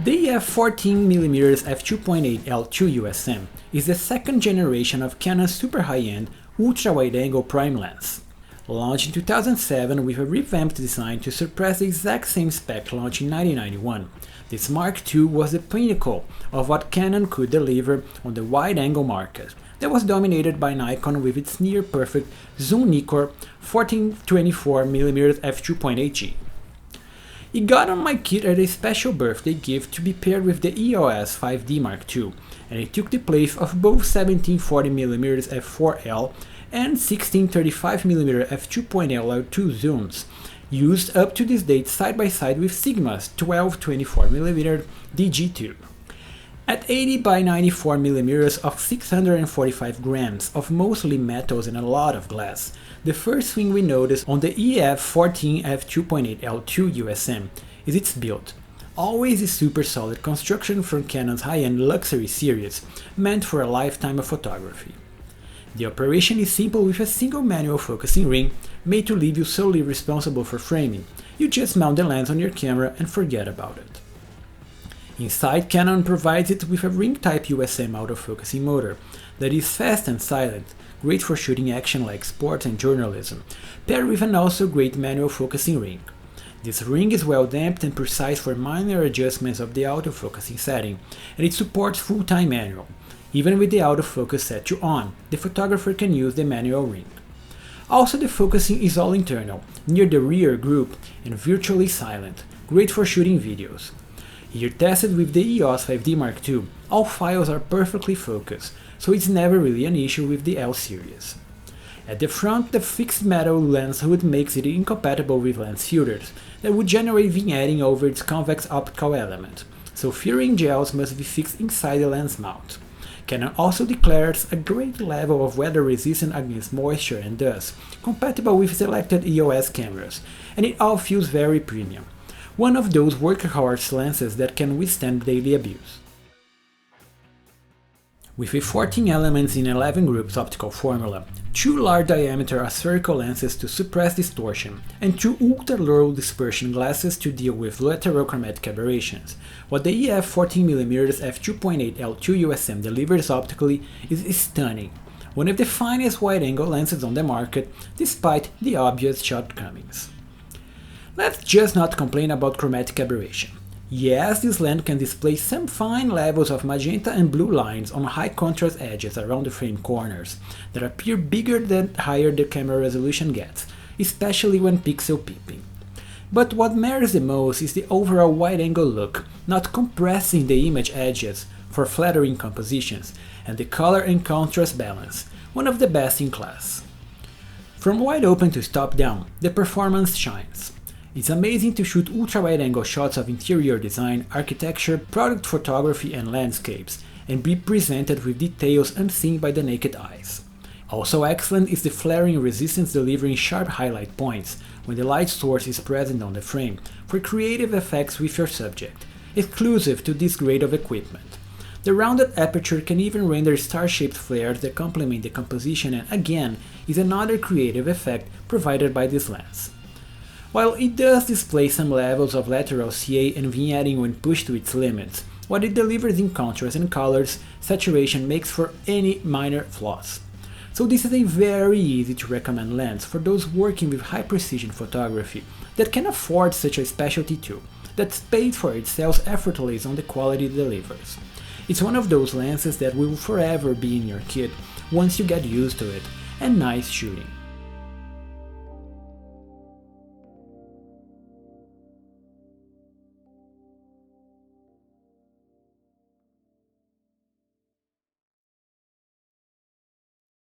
The f14mm f2.8 L II USM is the second generation of Canon's super high-end ultra-wide-angle prime lens. Launched in 2007 with a revamped design to surpass the exact same spec launched in 1991, this Mark II was the pinnacle of what Canon could deliver on the wide-angle market that was dominated by Nikon with its near-perfect Zoom Nikkor 1424mm f2.8G. It got on my kit at a special birthday gift to be paired with the EOS 5D Mark II, and it took the place of both 1740mm f4L and 1635mm f2.L L2 zooms, used up to this date side by side with Sigma's 1224mm DG2. At 80 by 94mm of 645 grams of mostly metals and a lot of glass, the first thing we notice on the EF14 f2.8 L2 USM is its build. Always a super solid construction from Canon's high-end luxury series, meant for a lifetime of photography. The operation is simple with a single manual focusing ring, made to leave you solely responsible for framing. You just mount the lens on your camera and forget about it. Inside, Canon provides it with a ring-type USM autofocusing motor that is fast and silent, great for shooting action like sports and journalism, paired with an also great manual focusing ring. This ring is well damped and precise for minor adjustments of the autofocusing setting, and it supports full-time manual. Even with the autofocus set to on, the photographer can use the manual ring. Also, the focusing is all internal, near the rear group, and virtually silent, great for shooting videos. Here tested with the EOS 5D Mark II, all files are perfectly focused, so it's never really an issue with the L series. At the front, the fixed metal lens hood makes it incompatible with lens filters that would generate vignetting over its convex optical element, so fillering gels must be fixed inside the lens mount. Canon also declares a great level of weather resistance against moisture and dust, compatible with selected EOS cameras, and it all feels very premium. One of those workhorse lenses that can withstand daily abuse. With a 14 elements in 11 groups optical formula, 2 large diameter aspherical lenses to suppress distortion, and 2 ultra-low dispersion glasses to deal with lateral chromatic aberrations, what the EF 14mm f2.8 L2 USM delivers optically is stunning, one of the finest wide-angle lenses on the market, despite the obvious shortcomings. Let's just not complain about chromatic aberration. Yes, this lens can display some fine levels of magenta and blue lines on high contrast edges around the frame corners that appear bigger the higher the camera resolution gets, especially when pixel peeping. But what matters the most is the overall wide-angle look, not compressing the image edges for flattering compositions, and the color and contrast balance, one of the best in class. From wide open to top down, the performance shines. It's amazing to shoot ultra-wide-angle shots of interior design, architecture, product photography and landscapes, and be presented with details unseen by the naked eyes. Also excellent is the flaring resistance delivering sharp highlight points when the light source is present on the frame for creative effects with your subject, exclusive to this grade of equipment. The rounded aperture can even render star-shaped flares that complement the composition and again is another creative effect provided by this lens. While it does display some levels of lateral CA and vignetting when pushed to its limits, what it delivers in contrast and colors, saturation makes for any minor flaws. So this is a very easy to recommend lens for those working with high precision photography that can afford such a specialty tool, that pays for itself effortlessly on the quality it delivers. It's one of those lenses that will forever be in your kit once you get used to it, and nice shooting.